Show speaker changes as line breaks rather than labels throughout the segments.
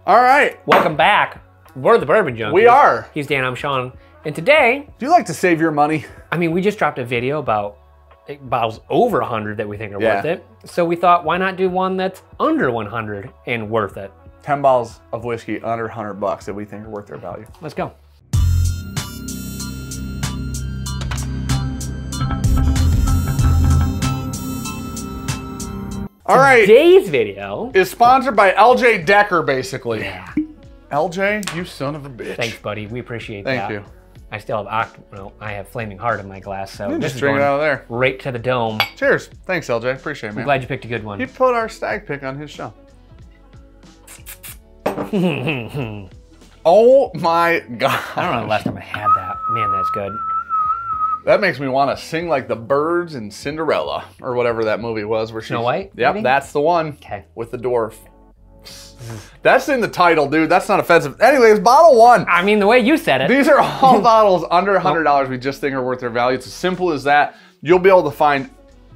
All right.
Welcome back. We're the Bourbon Junkies.
We are.
He's Dan, I'm Sean. And today...
Do you like to save your money?
I mean, we just dropped a video about bottles over 100 that we think are worth it. So we thought, why not do one that's under 100 and worth it?
10 bottles of whiskey under $100 that we think are worth their value.
Let's go.
All right.
Today's video
is sponsored by LJ Decker, basically.
Yeah.
LJ, you son of a bitch.
Thank buddy. We appreciate that.
Thank you.
I still have I have Flaming Heart in my glass, so
You
this
just
is
drink
going
it out of there.
right to the dome.
Cheers. Thanks, LJ. Appreciate it, man.
I'm glad you picked a good one.
He put our stag pick on his show. Oh my God.
I don't know the last time I had that. Man, that's good.
That makes me want to sing like the birds in Cinderella, or whatever that movie was. Where
Snow White?
Yep,
maybe?
that's the one.
Okay.
With the dwarf. That's in the title, dude. That's not offensive. Anyways, bottle one.
I mean, the way you said it.
These are all bottles under $100 we just think are worth their value. It's as simple as that. You'll be able to find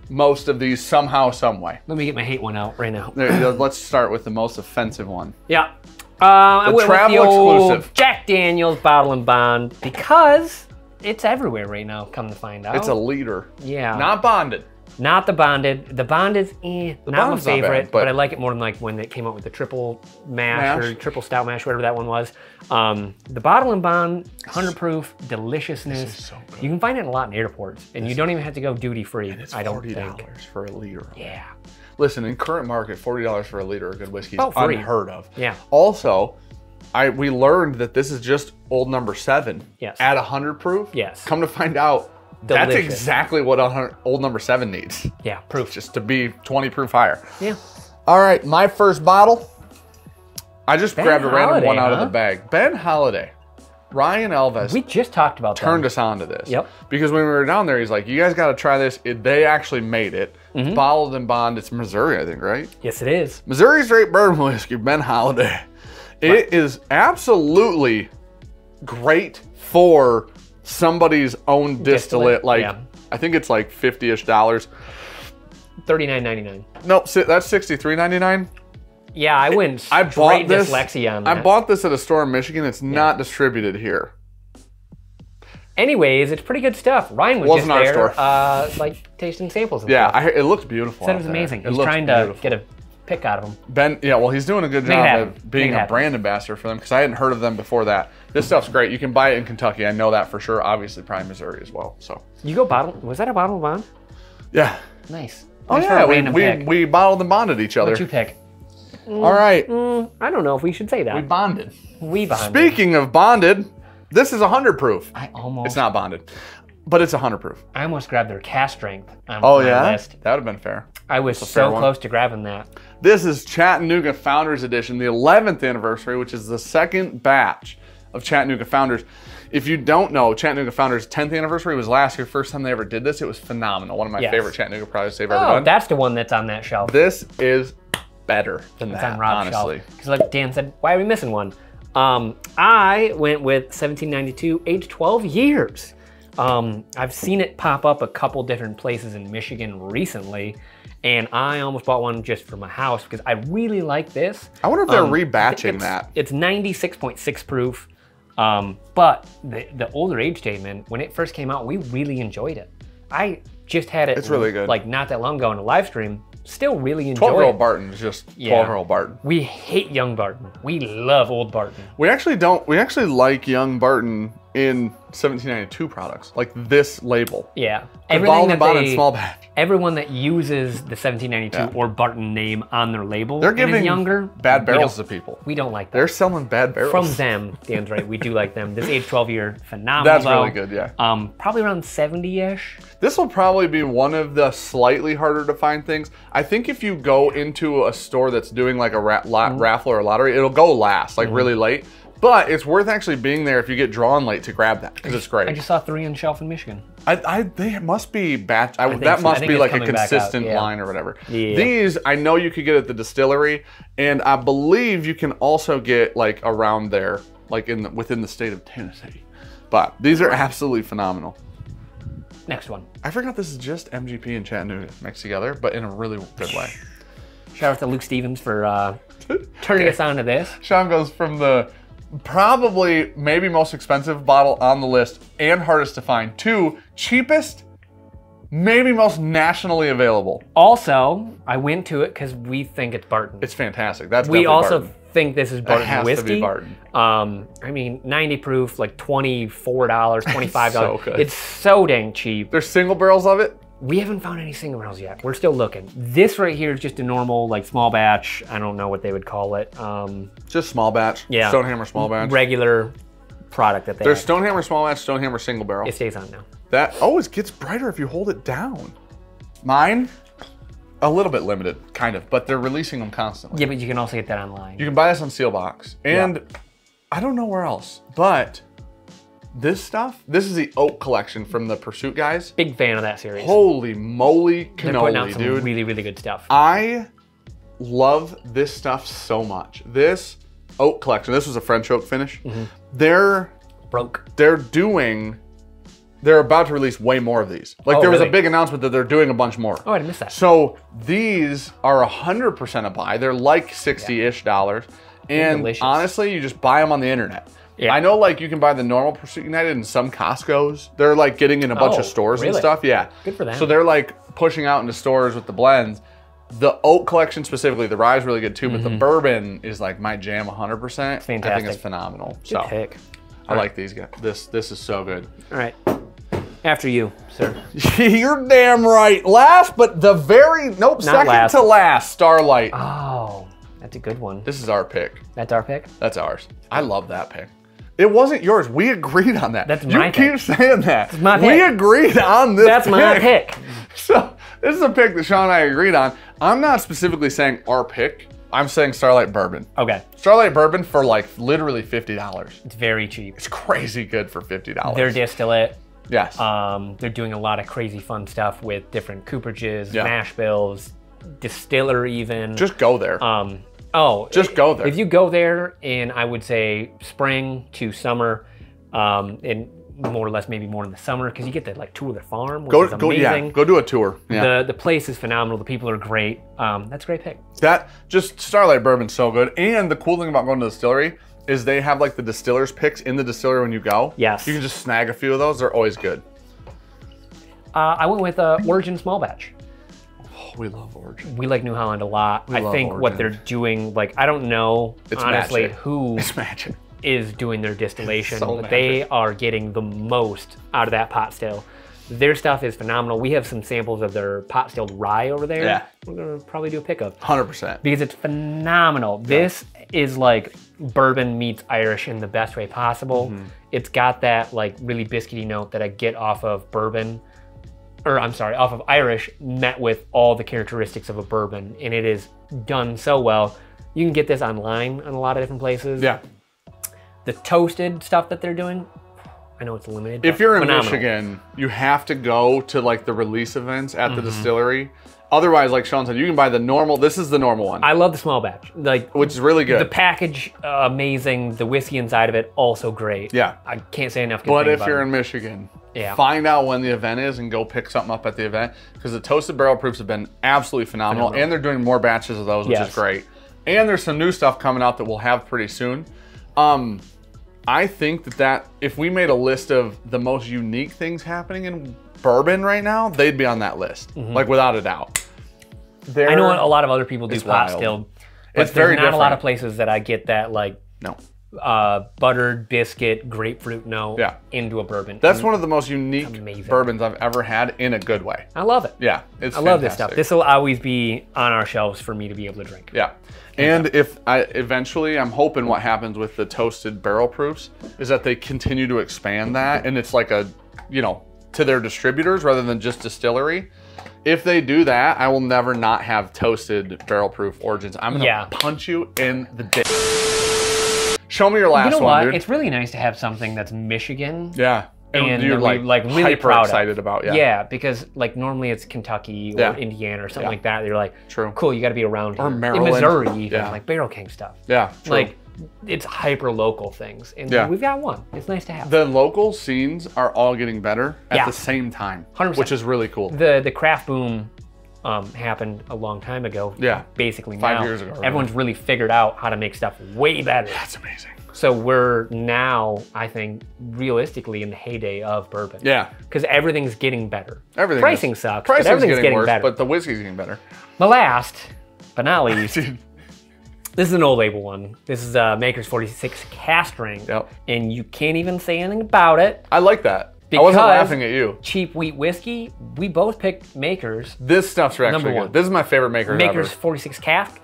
most of these somehow, some way.
Let me get my hate one out right now.
Let's start with the most offensive one.
Yeah. I went
travel
with the old
exclusive.
Jack Daniel's Bottle and Bond because it's everywhere right now, come to find out.
It's a liter.
Yeah.
Not bonded.
Not the bonded. The bond is not my
bond's not
favorite,
bad,
but I like it more than like when they came out with the triple mash or triple stout mash, whatever that one was. The Bottle and Bond, 100 proof, deliciousness.
This is so good.
You can find it a lot in airports, and you don't even have to go duty free.
It's
I don't
$40
think.
for a liter.
Yeah.
Listen, in current market, $40 for a liter of good whiskey is
About free.
unheard of.
Yeah.
Also, we learned that this is just Old Number 7.
Yes.
At 100 proof.
Yes.
Come to find out,
Delicious.
that's exactly what Old Number 7 needs.
Yeah, proof.
Just to be 20 proof higher.
Yeah.
All right, my first bottle. I just grabbed a random
Holiday,
one out of the bag. Ben Holiday. Ryan Elvis
We just talked about that.
turned us on to this.
Yep.
Because when we were down there, he's like, you guys got to try this. They actually made it. It's bottled and bond. It's Missouri, I think, right?
Yes, it is.
Missouri Straight Bourbon Whiskey, Ben Holiday. It is absolutely great for somebody's own distillate. Like,
yeah.
I think it's like $50-ish.
$39.99.
No, that's $63.99.
Yeah, I went
I bought
straight
this.
dyslexia on that.
I bought this at a store in Michigan. It's not distributed here.
Anyways, it's pretty good stuff. Ryan was
Wasn't
just
our
there, like tasting samples. And
Yeah,
stuff.
it looked beautiful.
Said it
out
was
there.
amazing.
It
He's
looked
trying to
beautiful.
get a pick out of him.
Ben, yeah, well, he's doing a good
Make it
job
happen.
of being
Make it
a
happen.
brand ambassador for them because I hadn't heard of them before that. This stuff's great. You can buy it in Kentucky. I know that for sure. Obviously, probably Missouri as well. So.
You go bottle? Was that a bottle of bond?
Yeah.
Nice.
Oh
Nice for
yeah,
a random pick.
we bottled and bonded each other.
What'd you pick?
All right.
I don't know if we should say that.
We bonded.
We bonded.
Speaking of bonded, this is 100 proof.
I
It's not bonded, but it's 100 proof.
almost grabbed their cast strength on
Oh
my
yeah,
list.
that would have been fair.
I was
That's a fair
so
one.
close to grabbing that.
This is Chattanooga Founders Edition, the 11th anniversary, which is the second batch of Chattanooga Founders. If you don't know, Chattanooga Founders' 10th anniversary was last year. First time they ever did this. It was phenomenal. One of my favorite Chattanooga products they've ever done.
That's the one that's on that shelf.
This is better than
It's
that,
on Rob's
honestly.
Because like Dan said, why are we missing one? I went with 1792, aged 12 years. I've seen it pop up a couple different places in Michigan recently, and I almost bought one just for my house because I really like this.
I wonder if they're rebatching that.
It's 96.6 proof, but the older age statement, when it first came out, we really enjoyed it. I just had it.
It's really good.
Like not that long ago in a live stream. Still really enjoy
12-year-old
it.
Barton is just 12-year-old Barton.
We hate young Barton. We love old Barton.
We actually don't. We actually like young Barton in 1792 products, like this label.
Yeah.
Bottled and bonded in small batch.
Everyone that uses the 1792 or Barton name on their label
They're
and is
giving
younger,
bad
we
barrels
don't-
to people.
We don't like that.
They're selling bad barrels.
From them, Dan's right, we do like them. This age 12-year, phenomenal.
That's really
though.
good, yeah.
Probably around 70-ish.
This will probably be one of the slightly harder to find things. I think if you go into a store that's doing like a raffle or a lottery, it'll go last, like really late. But it's worth actually being there if you get drawn late to grab that because it's great.
I just saw 3 on shelf in Michigan.
They must be batch. That
so.
must
I think
be
it's
like a
coming back out,
consistent
yeah.
line or whatever.
Yeah.
These I know you could get at the distillery, and I believe you can also get like around there, like within the state of Tennessee. But these are absolutely phenomenal.
Next one.
I forgot this is just MGP and Chattanooga mixed together, but in a really good way.
Shout out to Luke Stevens for turning us on to this.
Sean goes from the probably maybe most expensive bottle on the list and hardest to find to cheapest, maybe most nationally available.
Also, I went to it because we think it's Barton.
It's fantastic. That's
we
definitely
also
Barton.
think this is Barton
It has
whiskey.
to be Barton.
I mean, 90 proof, like $24, $25.
So good.
It's so dang cheap.
There's single barrels of it.
We haven't found any single barrels yet. We're still looking. This right here is just a normal, like, small batch. I don't know what they would call it.
Just small batch.
Yeah.
Stonehammer small batch.
Regular product that they
There's
have.
Stonehammer small batch, Stonehammer single barrel.
It stays on now.
That, oh, it gets brighter if you hold it down. Mine, a little bit limited, kind of, but they're releasing them constantly.
Yeah, but you can also get that online.
You can buy this on Sealbox. And I don't know where else, but this stuff, this is the Oak Collection from the Pursuit guys.
Big fan of that series.
Holy moly
They're putting out
cannoli,
some
dude.
really, really good stuff.
I love this stuff so much. This Oak Collection, this was a French oak finish. They're about to release way more of these. Like
Oh,
there was a
really?
big announcement that they're doing a bunch more.
Oh, I didn't miss that.
So these are 100% a buy. They're like $60-ish. And
delicious.
honestly, you just buy them on the internet.
Yeah.
I know like you can buy the normal Pursuit United in some Costco's. They're like getting in a bunch
Oh,
of stores and
really?
stuff. Yeah.
Good for them.
So they're like pushing out into stores with the blends. The Oak Collection specifically, the rye is really good too, but the bourbon is like my jam 100%. I think
fantastic.
it's phenomenal.
Good
So
pick.
I like these guys. This is so good.
All right. After you, sir.
You're damn right. Last, but second
last.
to last, Starlight.
Oh, that's a good one.
This is our pick.
That's our pick?
That's ours. I love that pick. It wasn't yours. We agreed on that.
That's my
You keep saying that.
That's my
We
pick.
agreed on this
That's my pick.
So this is a pick that Sean and I agreed on. I'm not specifically saying our pick. I'm saying Starlight Bourbon.
Okay.
Starlight Bourbon for like literally $50.
It's very cheap.
It's crazy good for $50.
Their distillate.
Yes.
They're doing a lot of crazy fun stuff with different cooperages,
Yeah.
mash bills, distiller even.
Just go there. Just go there.
If you go there in, I would say, spring to summer, and more or less maybe more in the summer, because you get to like tour their farm, which is amazing.
Go do a tour. Yeah.
The place is phenomenal. The people are great. That's a great pick.
That just Starlight Bourbon's so good. And the cool thing about going to the distillery is they have like the distiller's picks in the distillery when you go.
Yes.
You can just snag a few of those. They're always good.
I went with Origin Small Batch.
Oh, we love Origin.
We like New Holland a lot. I
love
think what
Origin.
they're doing, like, I don't know
It's
honestly
magic.
who
It's magic.
is doing their distillation,
So
but they are getting the most out of that pot still. Their stuff is phenomenal. We have some samples of their pot stilled rye over there.
Yeah.
We're gonna probably do a pick of
100%.
because it's phenomenal. This is like bourbon meets Irish in the best way possible. It's got that like really biscuity note that I get off of bourbon, or I'm sorry, off of Irish, met with all the characteristics of a bourbon, and it is done so well. You can get this online in a lot of different places.
Yeah.
The toasted stuff that they're doing, I know it's limited.
If
but
you're in
phenomenal.
Michigan, you have to go to like the release events at the distillery. Otherwise, like Sean said, you can buy the normal. This is the normal one,
I love the small batch. Like,
which is really good.
the package, amazing. The whiskey inside of it, also great.
Yeah.
I can't say enough good
But
things
if
about
you're
it.
in Michigan,
Yeah.
find out when the event is and go pick something up at the event, because the toasted barrel proofs have been absolutely phenomenal. And they're doing more batches of those, which is
Yes.
great. And there's some new stuff coming out that we'll have pretty soon. I think that if we made a list of the most unique things happening in bourbon right now, they'd be on that list, like without a doubt.
I know a lot of other people do
It's
pot
wild.
stilled, but
It's very
there's not a lot
different.
of places that I get that like
No.
buttered biscuit grapefruit note
Yeah.
into a bourbon.
That's one of the most unique
Amazing.
bourbons I've ever had in a good way.
I love it.
Yeah, it's
I love this stuff.
fantastic.
This will always be on our shelves for me to be able to drink.
Yeah. And if eventually, I'm hoping what happens with the toasted barrel proofs is that they continue to expand that, and it's like a, to their distributors rather than just distillery. If they do that, I will never not have toasted barrel proof Origins. I'm gonna punch you in the dick. Show me your last
You know
one,
what?
dude.
It's really nice to have something that's Michigan.
Yeah.
And
you're
that we, like, really
hyper
proud of.
excited about. Yeah.
Yeah, because like normally it's Kentucky or
Yeah.
Indiana or something
Yeah.
like that. You're like,
True.
cool, you got to be around here.
Or Maryland.
In Missouri even,
Yeah.
like Barrel King stuff.
Yeah. True.
Like it's hyper local things, and
Yeah.
we've got one. It's nice to have.
The local scenes are all getting better at
Yeah.
the same time,
100%.
which is really cool.
The craft boom happened a long time ago.
Yeah.
Basically
5
now,
years ago.
everyone's really figured out how to make stuff way better.
That's amazing.
So we're now, I think, realistically in the heyday of bourbon.
Yeah.
Because everything's getting better.
Everything
Pricing
is.
sucks,
Pricing's
but everything's getting
worse,
better.
but the whiskey's getting better.
The last, but not least,
Dude.
this is an old label one. This is Maker's 46 Cast Ring.
Yep.
And you can't even say anything about it.
I like that. I
Because
wasn't laughing at you.
Cheap wheat whiskey, we both picked Maker's.
This stuff's actually
Number
good.
one.
This is my favorite Maker's
Maker's
ever.
46 Cask,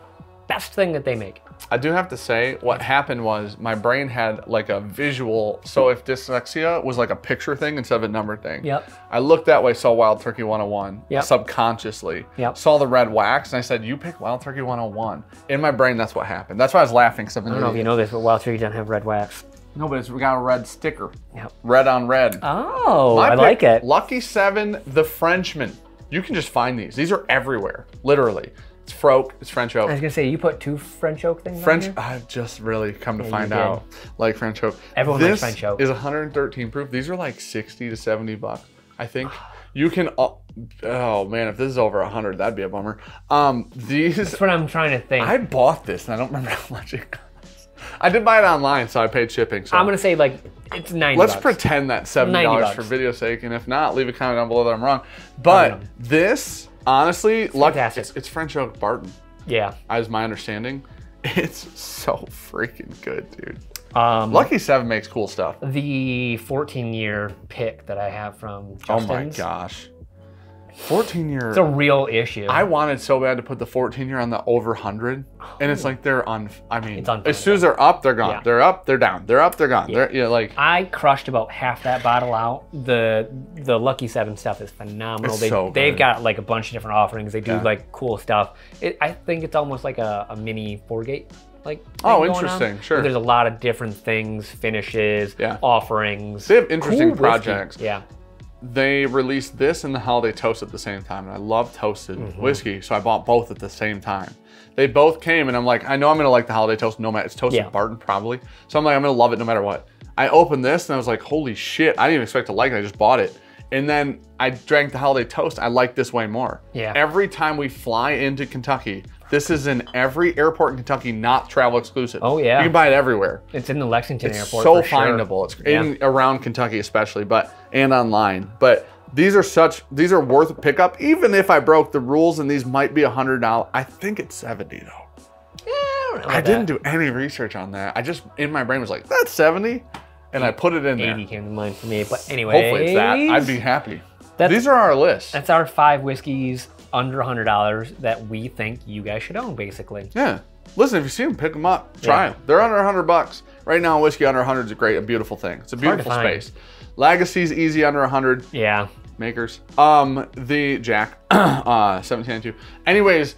best thing that they make.
I do have to say, what happened was my brain had like a visual. So if dyslexia was like a picture thing instead of a number thing,
Yep.
I looked that way, saw Wild Turkey 101
Yep.
subconsciously.
Yep.
Saw the red wax, and I said, "You picked Wild Turkey 101." In my brain, that's what happened. That's why I was laughing. Because
I don't know if you know this, but Wild Turkey doesn't have red wax.
No, but we got a red sticker.
Yep.
Red on red.
Oh,
My
I
pick,
like it.
Lucky 7, the Frenchman. You can just find these. These are everywhere, literally. It's Froke, it's French oak.
I was gonna say, you put 2 French oak things
French,
on here?
I've just really come to
Yeah,
find
you did.
out, like French oak.
Everyone likes French oak.
This is 113 proof. These are like 60 to 70 bucks, I think. You can, oh man, if this is over 100, that'd be a bummer. These,
That's what I'm trying to think.
I bought this and I don't remember how much it cost. I did buy it online, so I paid shipping. So
I'm gonna say like, it's 90
let's
bucks.
pretend that's $70
$90
for video sake, and if not, leave a comment down below that I'm wrong. But this, honestly,
fantastic.
it's French oak Barton.
Yeah.
As my understanding, it's so freaking good, dude.
Lucky
7 makes cool stuff.
The 14-year pick that I have from Justin's.
Oh my gosh. 14-year.
It's a real issue.
I wanted so bad to put the 14-year on the over 100, and it's like they're on. I mean,
It's
as soon as they're up, they're gone.
Yeah.
They're up, they're down. They're up, they're gone. They're like.
I crushed about half that bottle out. The Lucky 7 stuff is phenomenal.
It's so good.
They've got like a bunch of different offerings. They do
Yeah.
like cool stuff. I think it's almost like a mini 4-gate. Like
Oh,
thing going
interesting,
on.
sure.
There's a lot of different things, finishes,
Yeah.
offerings.
They have interesting
Cool whiskey.
projects.
Yeah.
They released this and the holiday toast at the same time, and I love toasted
Mm-hmm.
whiskey, so I bought both at the same time. They both came, and I'm like, I know I'm gonna like the holiday toast no matter. It's toasted
Yeah.
Barton probably, so I'm like, I'm gonna love it no matter what. I opened this and I was like, holy shit! I didn't even expect to like it. I just bought it, and then I drank the holiday toast. I like this way more.
Yeah.
Every time we fly into Kentucky, this is in every airport in Kentucky, not travel exclusive.
Oh, yeah.
You can buy it everywhere.
It's in the Lexington
It's
airport.
so
for sure.
findable. It's
Yeah.
in around Kentucky especially, and online. But these are worth a pickup. Even if I broke the rules and these might be $100, I think it's 70 though.
Yeah, I don't know
I
about
didn't
that.
do any research on that. I just in my brain was like, that's 70, and I put it in
80
there.
came to mind for me. But anyway,
Hopefully it's that. I'd be happy.
That's-
These are our list.
That's our 5 whiskeys under $100 that we think you guys should own, basically.
Yeah. Listen, if you see them, pick them up. Try them. They're under $100. Right now, whiskey under 100 is a beautiful thing. It's a
hard to
beautiful
find.
space. Legacy's easy under 100.
Yeah.
Makers. The Jack, 1792. Anyways,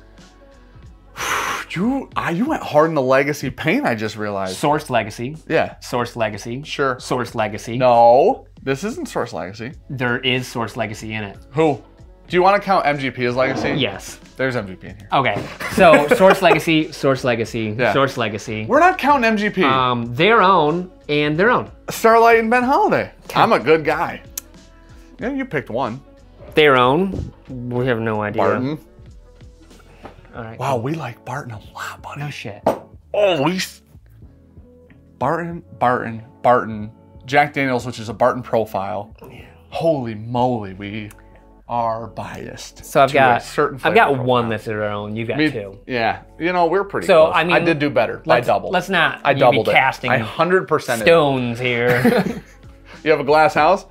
you went hard in the Legacy paint, I just realized.
Source Legacy.
Yeah.
Source Legacy.
Sure.
Source Legacy.
No, this isn't Source Legacy.
There is Source Legacy in it.
Who? Do you want to count MGP as Legacy?
Yes.
There's MGP in here.
Okay. So Source Legacy, Source Legacy,
Yeah.
Source Legacy.
We're not counting MGP.
Their own and their own.
Starlight and Ben Holiday. I'm a good guy. Yeah, you picked one.
Their own. We have no idea.
Barton.
All right.
Wow, we like Barton a lot, buddy.
No shit.
Oh, Barton. Jack Daniels, which is a Barton profile. Holy moly, we are biased.
So I've
to a
got
certain
I've
flavor
got
profile.
one that's their own. You've got
Me-
2.
Yeah, we're pretty
So,
close.
I mean,
I did do better. I doubled.
Let's not.
I
be
doubled it.
casting
I 100%.
stones here.
You have a glass house?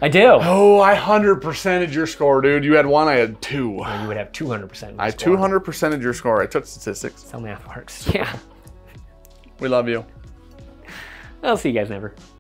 I do.
Oh, I 100%ed your score, dude. You had 1, I had 2.
You would have 200%.
I 200%ed your score. I took statistics.
That's how math works. Yeah.
We love you.
I'll see you guys never.